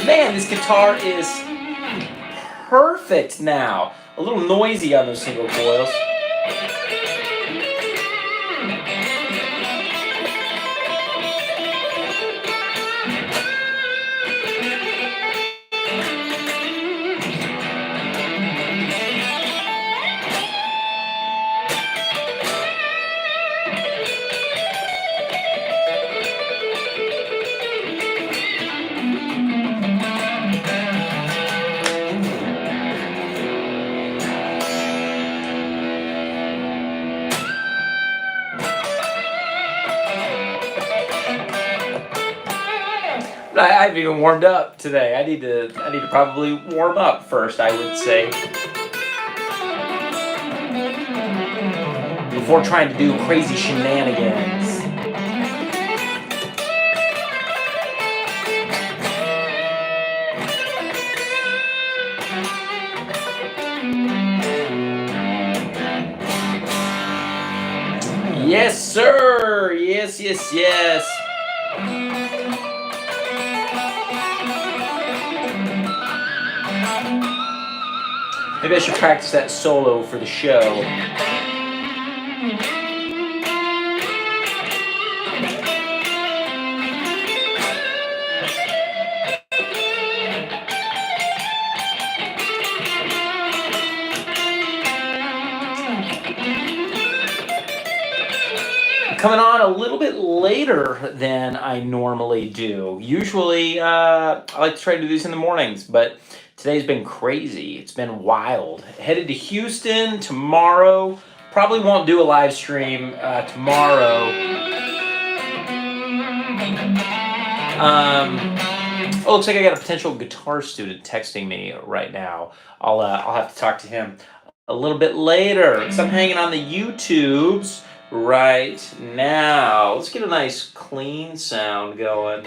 Man, this guitar is perfect now. A little noisy on those single coils. I haven't even warmed up today. I need to probably warm up first, I would say, before trying to do crazy shenanigans. Yes, sir. Yes, yes, yes. Maybe I should practice that solo for the show. Coming on a little bit later than I normally do. Usually, I like to try to do these in the mornings, but today's been crazy. It's been wild. Headed to Houston tomorrow. Probably won't do a live stream tomorrow. Oh, looks like I got a potential guitar student texting me right now. I'll have to talk to him a little bit later. Because I'm hanging on the YouTubes right now. Let's get a nice clean sound going,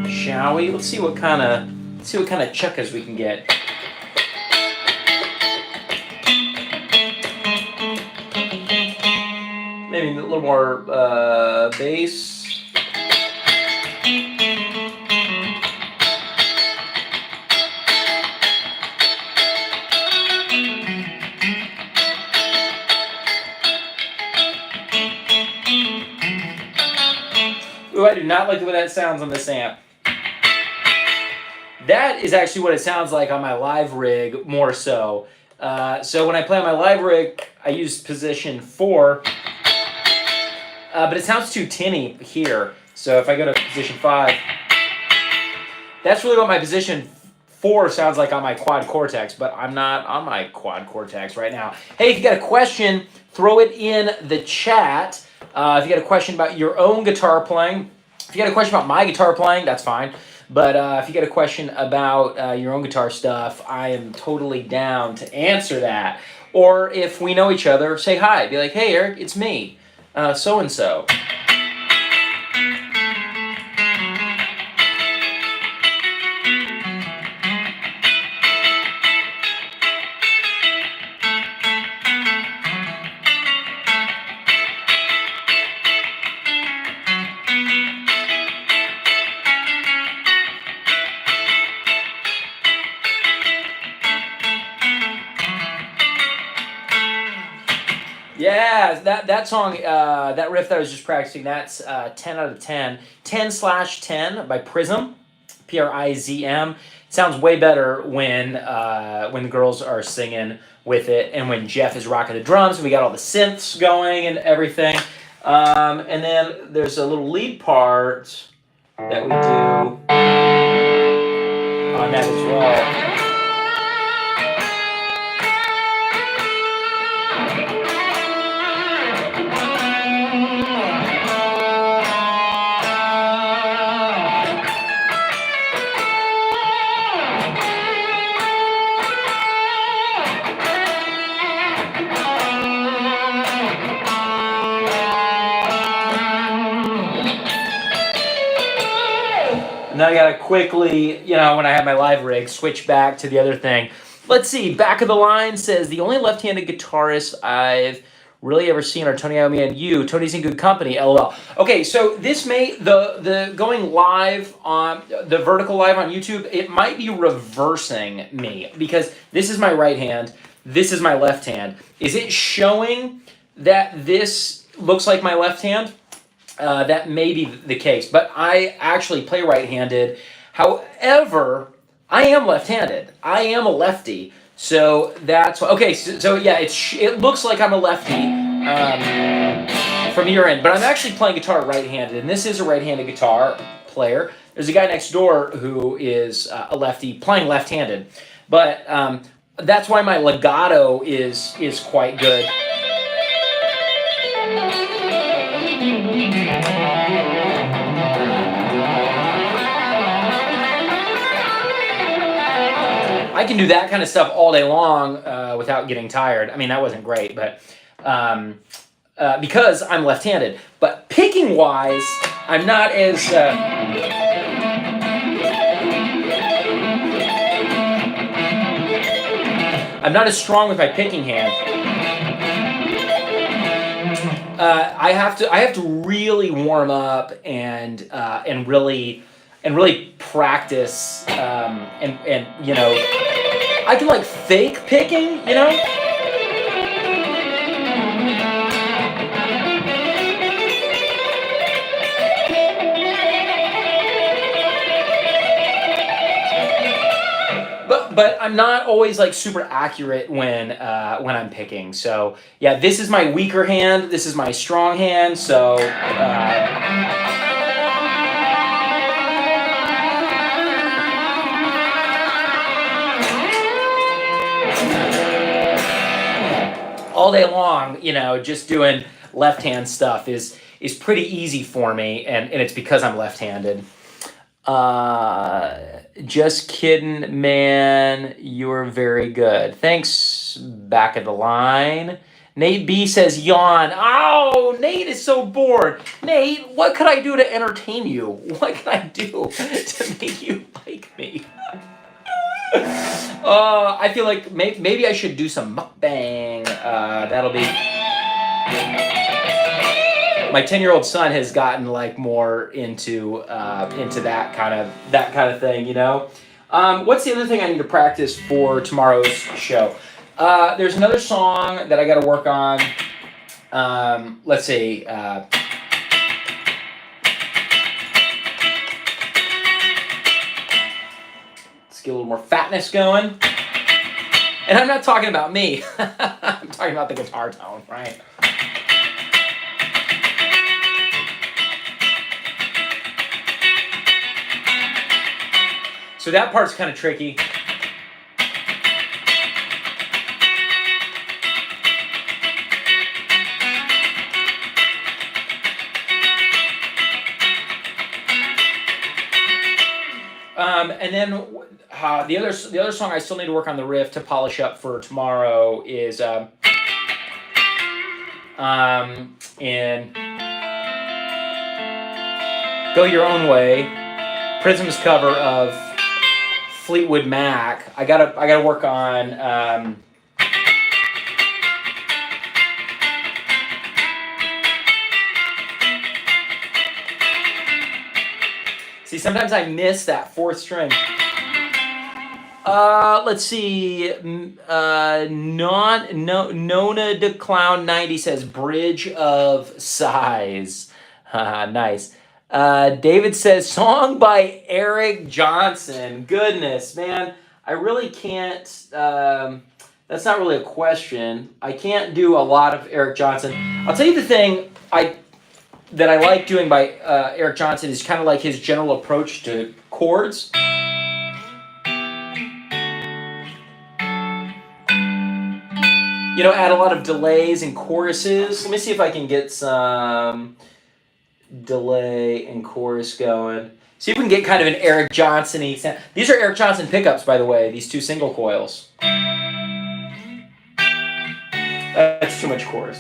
shall we? Let's see what kind of chuckas we can get. Maybe a little more bass. Ooh, I do not like the way that sounds on this amp. That is actually what it sounds like on my live rig, more so. So when I play on my live rig, I use position 4, but it sounds too tinny here. So if I go to position 5, that's really what my position 4 sounds like on my quad cortex, but I'm not on my quad cortex right now. Hey, if you got a question, throw it in the chat. If you got a question about your own guitar playing, if you got a question about my guitar playing, that's fine. But if you got a question about your own guitar stuff, I am totally down to answer that. Or if we know each other, say hi. Be like, hey, Eric, it's me, so-and-so. Yeah, that song, that riff that I was just practicing, that's 10 out of 10. 10/10 by Prism, P-R-I-Z-M. It sounds way better when the girls are singing with it and when Jeff is rocking the drums and we got all the synths going and everything. And then there's a little lead part that we do on that as well. Now I gotta quickly, when I have my live rig, switch back to the other thing. Let's see, back of the line says, the only left-handed guitarist I've Really ever seen our Tony Iommi and you? Tony's in good company, LOL. Okay, so this may, the going live on, the vertical live on YouTube, it might be reversing me because this is my right hand, this is my left hand. Is it showing that this looks like my left hand? That may be the case, but I actually play right-handed. However, I am left-handed. I am a lefty. So that's why. Okay, so yeah, it looks like I'm a lefty from your end, but I'm actually playing guitar right-handed, and this is a right-handed guitar player. There's a guy next door who is a lefty playing left-handed, but that's why my legato is quite good. I can do that kind of stuff all day long without getting tired. I mean, that wasn't great, but because I'm left-handed. But picking-wise, I'm not as... I'm not as strong with my picking hand. I have to really warm up and really practice and you know, I can like fake picking, you know. But I'm not always like super accurate when I'm picking. So yeah, this is my weaker hand. This is my strong hand. So all day long, you know, just doing left hand stuff is pretty easy for me, and it's because I'm left-handed. Just kidding, man. You're very good. Thanks, back of the line. Nate B says yawn. Oh, Nate is so bored. Nate, what could I do to entertain you? What can I do to make you like me? I feel like maybe I should do some mukbang. That'll be... My 10-year-old son has gotten like more into that kind of thing, you know. What's the other thing I need to practice for tomorrow's show? There's another song that I got to work on. Let's see. Let's get a little more fatness going. And I'm not talking about me. I'm talking about the guitar tone, right? So that part's kind of tricky. And then the other song I still need to work on the riff to polish up for tomorrow is in Go Your Own Way, Prism's cover of Fleetwood Mac. I gotta work on see, sometimes I miss that fourth string. Let's see. Nona de Clown 90 says Bridge of Sighs. Nice. David says song by Eric Johnson. Goodness, man. I really can't. That's not really a question. I can't do a lot of Eric Johnson. I'll tell you the thing that I like doing by Eric Johnson is kind of like his general approach to chords. You know, add a lot of delays and choruses. Let me see if I can get some delay and chorus going. See if we can get kind of an Eric Johnson-y sound. These are Eric Johnson pickups, by the way, these two single coils. That's too much chorus.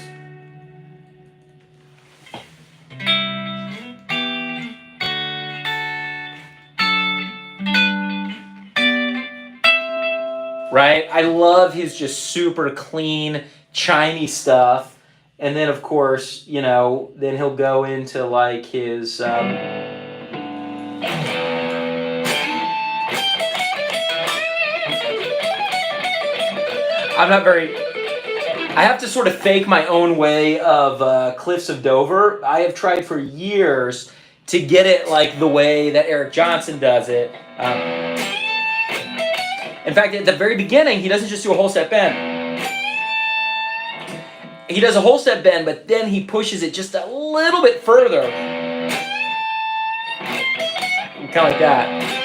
Right? I love his just super clean, chimey stuff. And then, of course, then he'll go into like his. I'm not very. I have to sort of fake my own way of Cliffs of Dover. I have tried for years to get it like the way that Eric Johnson does it. In fact, at the very beginning, he doesn't just do a whole step bend. He does a whole step bend, but then he pushes it just a little bit further. Kind of like that.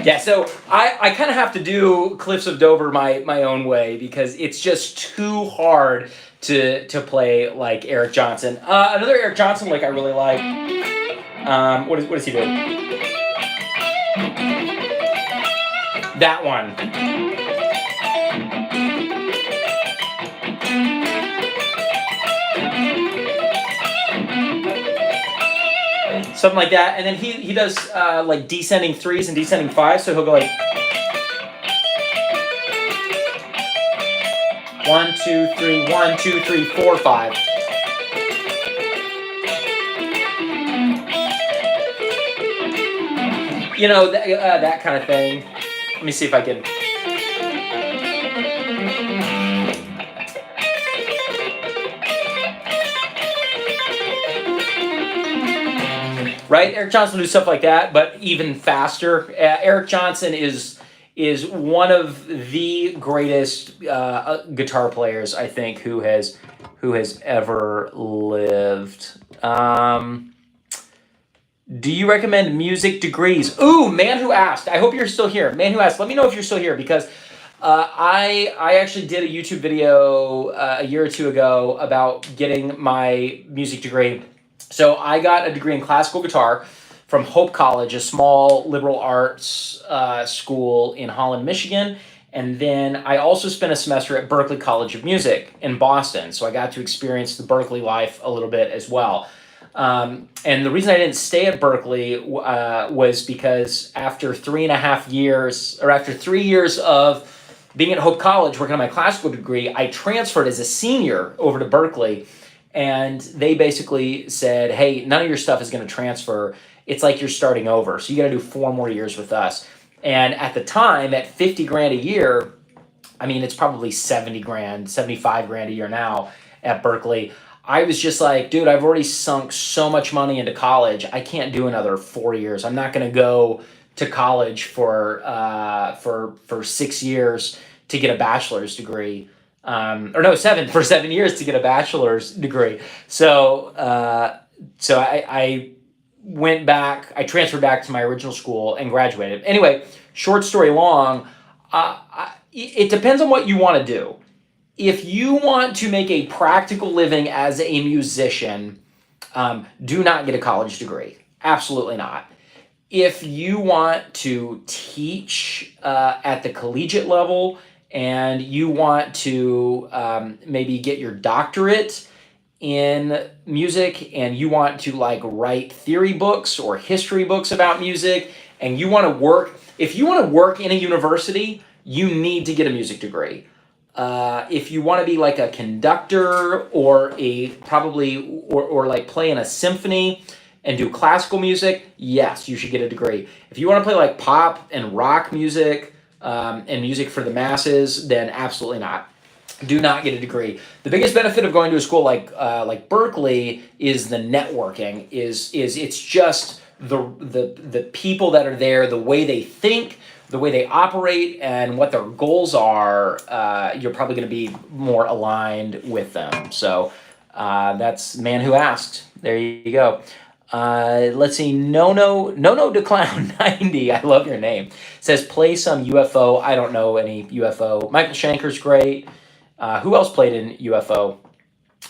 Yeah, so I kind of have to do Cliffs of Dover my own way because it's just too hard to play like Eric Johnson. Another Eric Johnson lick I really like. What is he doing? That one. Something like that, and then he does like descending threes and descending fives, so he'll go like 1, 2, 3, 1, 2, 3, 4, 5. That kind of thing. Let me see if I can. Right, Eric Johnson will do stuff like that, but even faster. Eric Johnson is one of the greatest guitar players I think who has ever lived. Do you recommend music degrees? Ooh, man who asked. I hope you're still here. Man who asked. Let me know if you're still here because I actually did a YouTube video a year or two ago about getting my music degree. So I got a degree in classical guitar from Hope College, a small liberal arts school in Holland, Michigan. And then I also spent a semester at Berklee College of Music in Boston. So I got to experience the Berklee life a little bit as well. And the reason I didn't stay at Berklee was because after 3.5 years, or after 3 years of being at Hope College working on my classical degree, I transferred as a senior over to Berklee. And they basically said, hey, none of your stuff is going to transfer. It's like you're starting over. So you got to do 4 more years with us. And at the time, at $50,000 a year, I mean, it's probably $70,000, $75,000 a year now at Berklee. I was just like, dude, I've already sunk so much money into college. I can't do another 4 years. I'm not going to go to college for 6 years to get a bachelor's degree. For 7 years to get a bachelor's degree. So I went back, I transferred back to my original school and graduated. Anyway, short story long, it depends on what you want to do. If you want to make a practical living as a musician, do not get a college degree. Absolutely not. If you want to teach at the collegiate level, and you want to maybe get your doctorate in music, and you want to like write theory books or history books about music, and you want to work, if you want to work in a university, you need to get a music degree. If you want to be like a conductor or or like play in a symphony and do classical music, yes, you should get a degree. If you want to play like pop and rock music, and music for the masses, then absolutely not. Do not get a degree. The biggest benefit of going to a school like Berklee is the networking. It's just the people that are there, the way they think, the way they operate, and what their goals are. You're probably going to be more aligned with them. So that's Man Who Asked. There you go. Let's see, No to Clown 90. I love your name. Says play some UFO. I don't know any UFO. Michael Shanker's great. Who else played in UFO?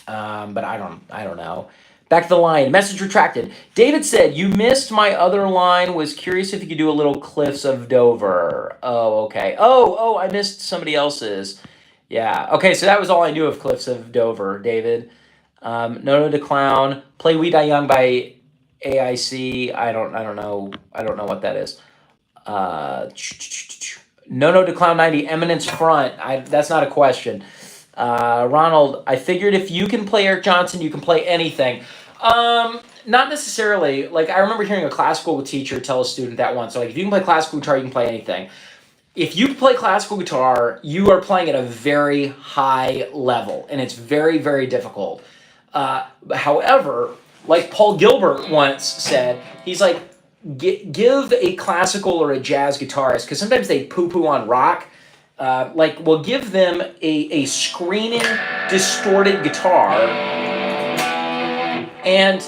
But I don't know. Back to the line. Message retracted. David said, you missed my other line. Was curious if you could do a little Cliffs of Dover. Oh, okay. Oh, I missed somebody else's. Yeah. Okay, so that was all I knew of Cliffs of Dover, David. No to Clown. Play We Die Young by AIC. I don't know what that is. No to Clown 90. Eminence Front. That's not a question. Ronald, I figured if you can play Eric Johnson, you can play anything. Not necessarily. Like, I remember hearing a classical teacher tell a student that once. So, like, if you can play classical guitar, you can play anything. If you play classical guitar, you are playing at a very high level, and it's very, very difficult. However, like Paul Gilbert once said, he's like, give a classical or a jazz guitarist, because sometimes they poo-poo on rock, we'll give them a screaming, distorted guitar and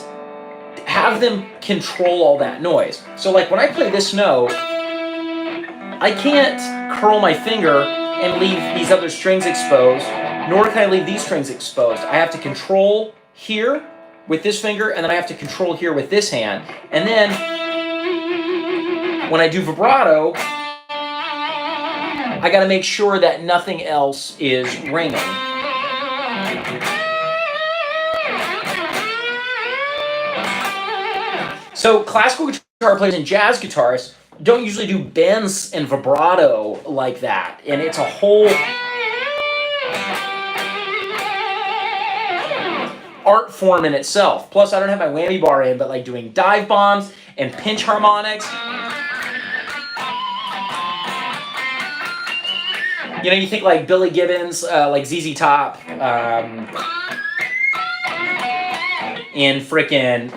have them control all that noise. So like when I play this note, I can't curl my finger and leave these other strings exposed, nor can I leave these strings exposed. I have to control here with this finger, and then I have to control here with this hand. And then when I do vibrato, I gotta make sure that nothing else is ringing. So classical guitar players and jazz guitarists don't usually do bends and vibrato like that. And it's a whole art form in itself. Plus, I don't have my whammy bar in, but like doing dive bombs and pinch harmonics. You know, you think like Billy Gibbons, like ZZ Top, in frickin'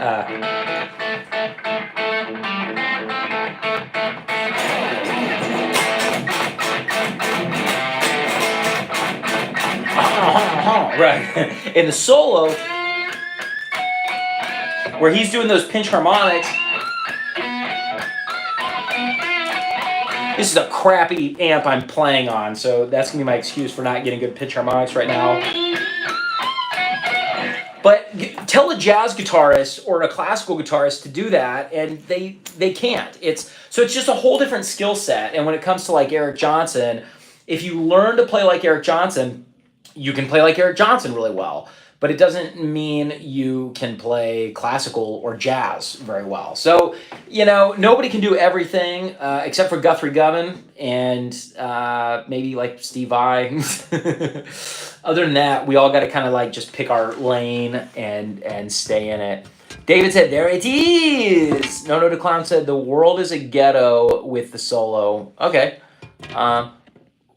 right. In the solo, where he's doing those pinch harmonics, this is a crappy amp I'm playing on, so that's gonna be my excuse for not getting good pinch harmonics right now. But tell a jazz guitarist or a classical guitarist to do that, and they can't. It's just a whole different skill set. And when it comes to like Eric Johnson, if you learn to play like Eric Johnson, you can play like Eric Johnson really well, but it doesn't mean you can play classical or jazz very well. So, you know, nobody can do everything except for Guthrie Govan and maybe like Steve Vai. Other than that, we all got to kind of like just pick our lane and stay in it. David said, there it is. No to Clown said, the world is a ghetto with the solo. Okay.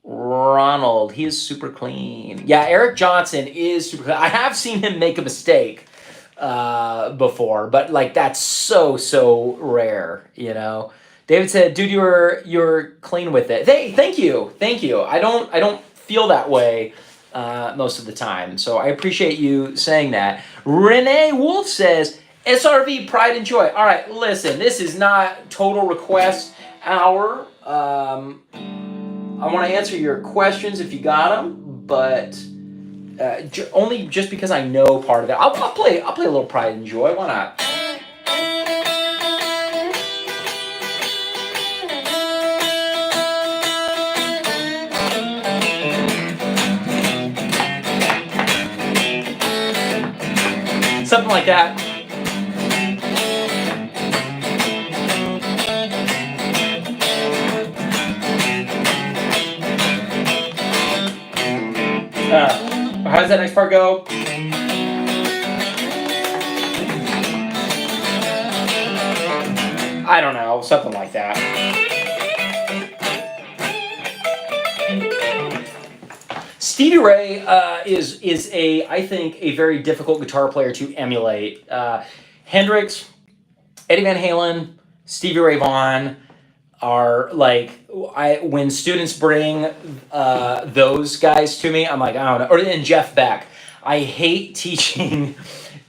Ronald, he is super clean. Yeah, Eric Johnson is super clean. I have seen him make a mistake before, but like that's so rare, you know. David said, dude, you're clean with it. Hey, thank you. I don't feel that way most of the time, so I appreciate you saying that. Renee Wolf says, SRV, pride and joy. All right, listen, this is not total request hour. I want to answer your questions if you got them, but only just because I know part of it. I'll play a little pride and joy. Why not? Something like that. How does that next part go? I don't know, something like that. Stevie Ray is I think a very difficult guitar player to emulate. Hendrix, Eddie Van Halen, Stevie Ray Vaughan are like, when students bring those guys to me, I'm like, I don't know. And Jeff Beck. I hate teaching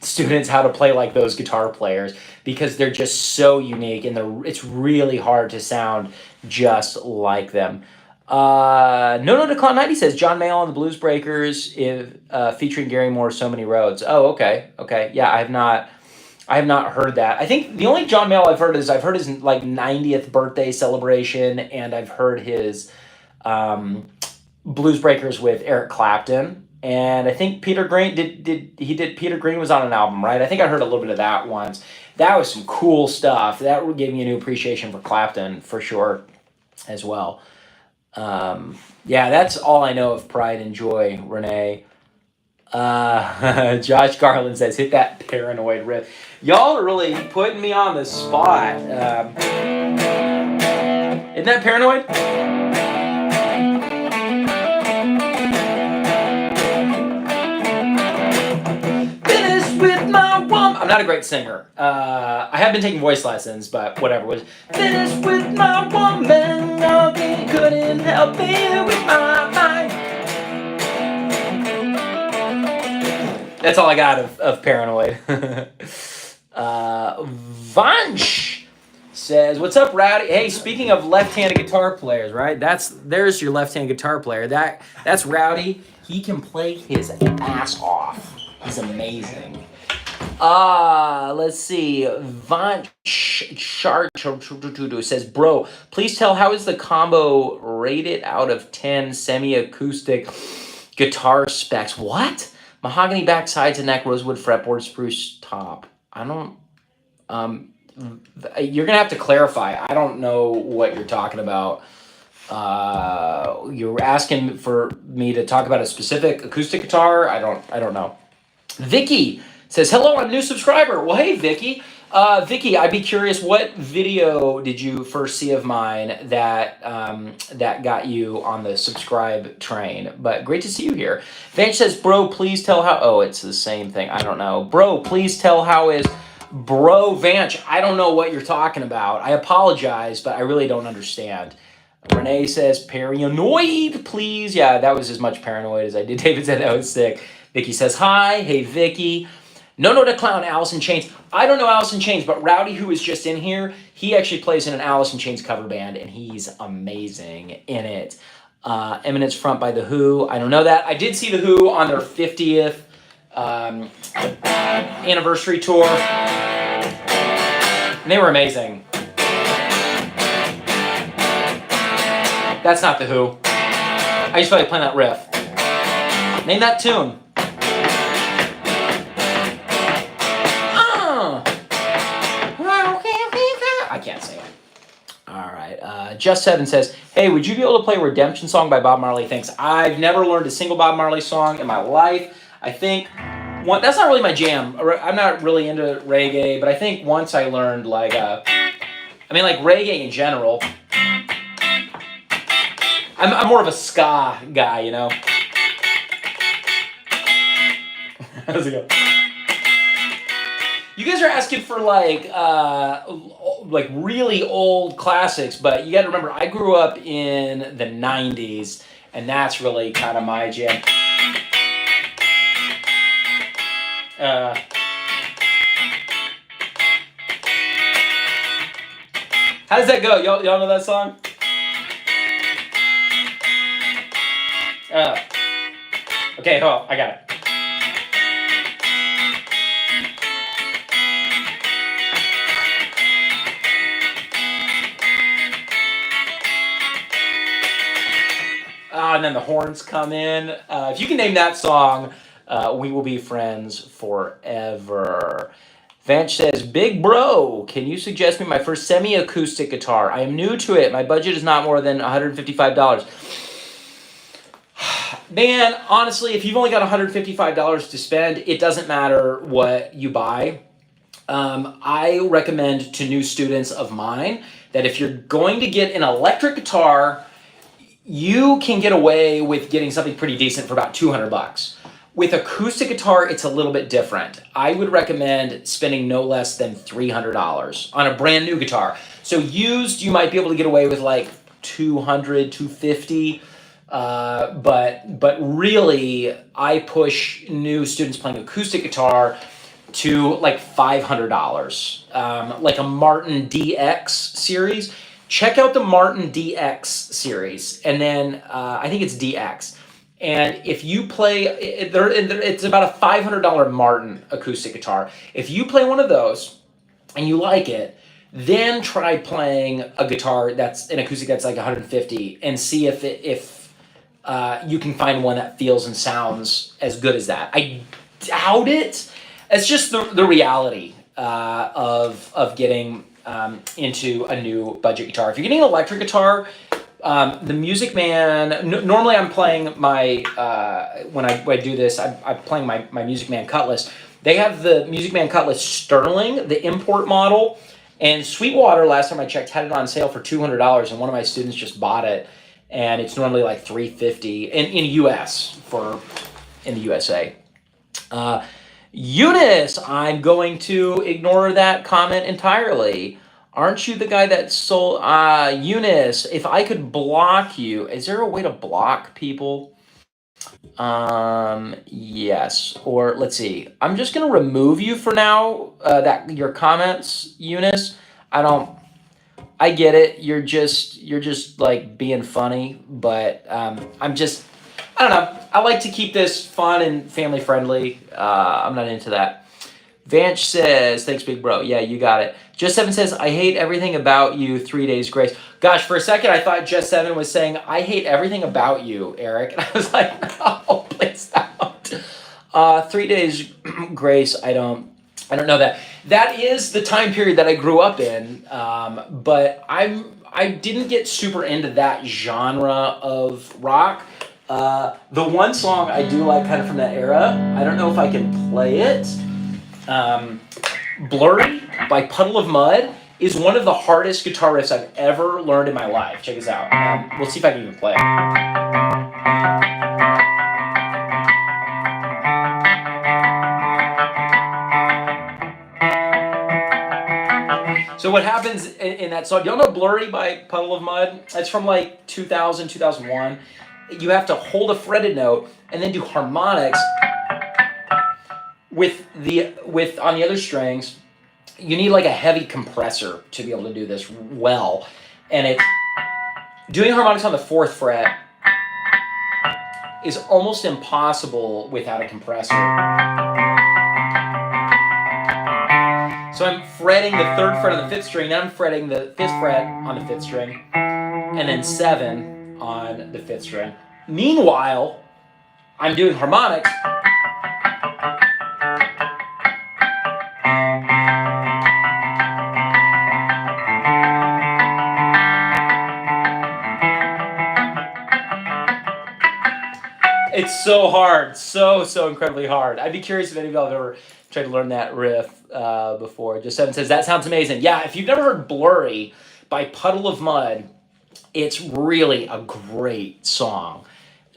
students how to play like those guitar players because they're just so unique, and it's really hard to sound just like them. No to Clown 90 says John Mayall and the Blues Breakers featuring Gary Moore, So Many Roads. Oh, okay. Yeah, I have not heard that. I think the only John Mayall I've heard his like 90th birthday celebration, and I've heard his Blues Breakers with Eric Clapton. And I think Peter Green Peter Green was on an album, right? I think I heard a little bit of that once. That was some cool stuff. That gave me a new appreciation for Clapton for sure as well. Yeah, that's all I know of Pride and Joy, Renee. Josh Garland says, hit that Paranoid riff. Y'all are really putting me on the spot. Isn't that Paranoid? Finished with my woman. I'm not a great singer. I have been taking voice lessons, but whatever. Was finished with my woman. Nothing couldn't help me with my mind. That's all I got of Paranoid. Vanch says, what's up, Rowdy? Hey, speaking of left-handed guitar players, right? There's your left-handed guitar player. That's Rowdy. He can play his ass off. He's amazing. Let's see. Vanch Shark says, bro, please tell how is the combo rated out of 10 semi-acoustic guitar specs? What? Mahogany back, sides and neck, rosewood fretboard, spruce top. I don't, you're gonna have to clarify. I don't know what you're talking about. You're asking for me to talk about a specific acoustic guitar. I don't know. Vicky says, hello, I'm a new subscriber. Well, hey, Vicky. Vicky, I'd be curious, what video did you first see of mine that got you on the subscribe train? But great to see you here. Vanch says, bro, please tell how... Oh, it's the same thing. I don't know. Bro, please tell how is... Bro, Vanch, I don't know what you're talking about. I apologize, but I really don't understand. Renee says, paranoid, please. Yeah, that was as much paranoid as I did. David said that was sick. Vicky says, hi. Hey, Vicky. No to Clown, Alice in Chains. I don't know Alice in Chains, but Rowdy, who is just in here, he actually plays in an Alice in Chains cover band, and he's amazing in it. Eminence Front by The Who. I don't know that. I did see The Who on their 50th anniversary tour, and they were amazing. That's not The Who. I just feel like playing that riff. Name that tune. I can't sing it. All right. Just7 says, hey, would you be able to play Redemption Song by Bob Marley? Thanks. I've never learned a single Bob Marley song in my life. I think that's not really my jam. I'm not really into reggae, but I think once I learned like reggae in general. I'm more of a ska guy, you know. How's it go? You guys are asking for like really old classics, but you got to remember, I grew up in the 90s, and that's really kind of my jam. How does that go? Y'all know that song? Okay, hold on, I got it. And then the horns come in. If you can name that song, we will be friends forever. Vanch says, big bro, can you suggest me my first semi-acoustic guitar? I am new to it. My budget is not more than $155. Man, honestly, if you've only got $155 to spend, it doesn't matter what you buy. I recommend to new students of mine that if you're going to get an electric guitar, you can get away with getting something pretty decent for about $200. With acoustic guitar, it's a little bit different. I would recommend spending no less than $300 on a brand new guitar. So used, you might be able to get away with like $200, $250. But really, I push new students playing acoustic guitar to like $500. Like a Martin DX series. Check out the Martin DX series, and then I think it's DX. And if you play, it's about a $500 Martin acoustic guitar. If you play one of those and you like it, then try playing a guitar that's an acoustic that's like $150 and see if you can find one that feels and sounds as good as that. I doubt it. It's just the reality of getting into a new budget guitar. If you're getting an electric guitar, the Music Man, normally I'm playing my, when I do this, I'm playing my Music Man Cutlass. They have the Music Man Cutlass Sterling, the import model, and Sweetwater, last time I checked, had it on sale for $200, and one of my students just bought it, and it's normally like $350 in US, in the USA. Eunice, I'm going to ignore that comment entirely. Aren't you the guy that sold, Eunice, if I could block you, is there a way to block people? Yes, or let's see. I'm just gonna remove you for now, your comments, Eunice. I get it. You're just like being funny, but I don't know. I like to keep this fun and family friendly. I'm not into that. Vanch says, thanks, big bro. Yeah, you got it. Just Seven says, I hate everything about you. 3 days grace. Gosh, for a second I thought Just Seven was saying, I hate everything about you, Eric. And I was like, no, please don't. 3 days grace. I don't know that. That is the time period that I grew up in. But I didn't get super into that genre of rock. The one song I do like kind of from that era, I don't know if I can play it. Blurry by Puddle of Mud is one of the hardest guitar riffs I've ever learned in my life. Check this out. We'll see if I can even play it. So what happens in that song, y'all know Blurry by Puddle of Mud? It's from like 2000, 2001. You have to hold a fretted note and then do harmonics with on the other strings. You need like a heavy compressor to be able to do this well. And it's doing harmonics on the 4th fret is almost impossible without a compressor. So I'm fretting the 3rd fret on the 5th string, then I'm fretting the 5th fret on the 5th string, and then 7 on the 5th string. Meanwhile, I'm doing harmonics. It's so hard, so incredibly hard. I'd be curious if any of y'all have ever tried to learn that riff before. Just Seven says, that sounds amazing. Yeah, if you've never heard Blurry by Puddle of Mud, it's really a great song.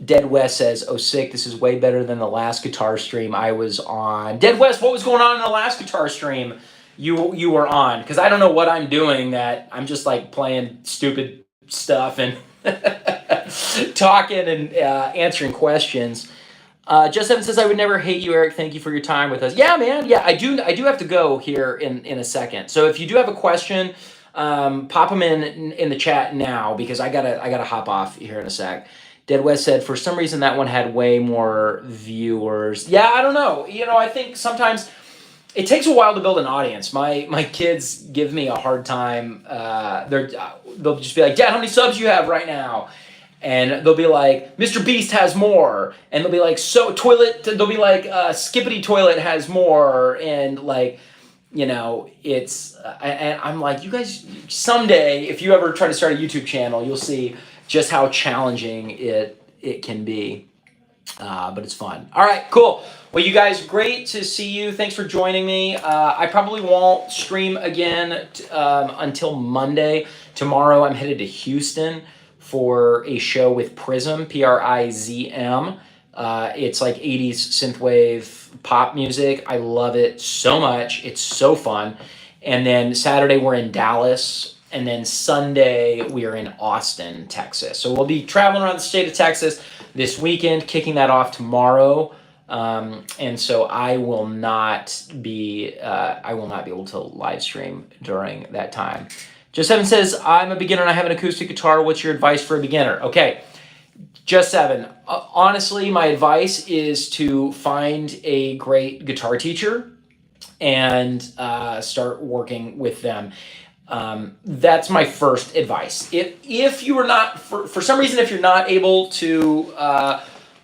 Dead West says, oh sick, this is way better than the last guitar stream I was on. Dead West, what was going on in the last guitar stream you were on? Because I don't know what I'm doing, that I'm just like playing stupid stuff and talking and answering questions. Just Seven says, I would never hate you, Eric. Thank you for your time with us. Yeah, man. Yeah, I do have to go here in a second. So if you do have a question, pop them in the chat now, because I gotta hop off here in a sec. Dead West said, for some reason that one had way more viewers. Yeah, I don't know. I think sometimes it takes a while to build an audience. My kids give me a hard time. They'll just be like, Dad, how many subs you have right now? And they'll be like, Mr. Beast has more. And they'll be like, they'll be like, Skippity Toilet has more. And like, it's, and I'm like, you guys, someday, if you ever try to start a YouTube channel, you'll see just how challenging it can be. But it's fun. All right, cool. Well, you guys, great to see you. Thanks for joining me. I probably won't stream again until Monday. Tomorrow I'm headed to Houston for a show with Prism, Prizm. It's like 80s synthwave pop music. I love it so much. It's so fun. And then Saturday we're in Dallas. And then Sunday we are in Austin, Texas. So we'll be traveling around the state of Texas this weekend, kicking that off tomorrow. And so I will not be able to live stream during that time. Just Seven says, I'm a beginner and I have an acoustic guitar. What's your advice for a beginner? Okay, Just Seven. Honestly, my advice is to find a great guitar teacher and start working with them. That's my first advice. If you are not, for some reason, if you're not able to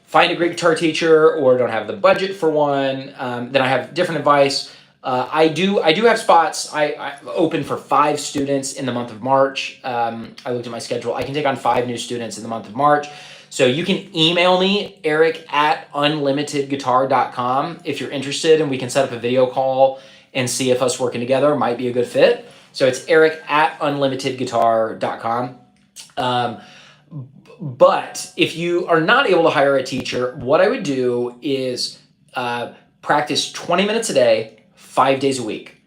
find a great guitar teacher or don't have the budget for one, then I have different advice. I do have spots I open for 5 students in the month of March. I looked at my schedule. I can take on 5 new students in the month of March. So you can email me, eric@unlimitedguitar.com, if you're interested, and we can set up a video call and see if us working together might be a good fit. So it's eric@unlimitedguitar.com. But if you are not able to hire a teacher, what I would do is practice 20 minutes a day, 5 days a week.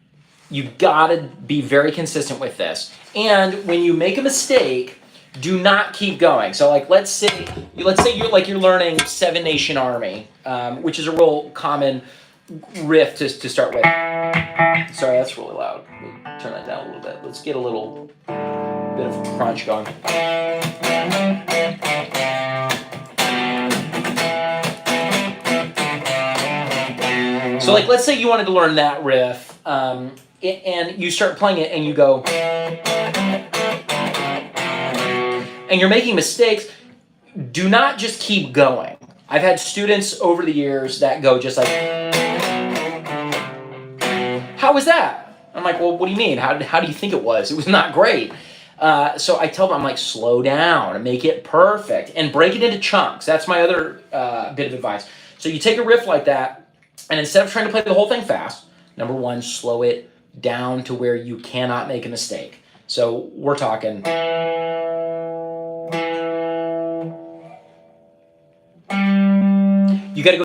You gotta be very consistent with this. And when you make a mistake, do not keep going. So like, let's say you're learning Seven Nation Army, which is a real common riff to start with. Sorry, that's really loud. We'll turn that down a little bit. Let's get a little bit of crunch going. So like, let's say you wanted to learn that riff, and you start playing it and you go, and you're making mistakes. Do not just keep going. I've had students over the years that go just like, how was that? I'm like, well, what do you mean? How do you think it was? It was not great. So I tell them, I'm like, slow down and make it perfect and break it into chunks. That's my other bit of advice. So you take a riff like that, and instead of trying to play the whole thing fast, number one, slow it down to where you cannot make a mistake. So we're talking. You got to go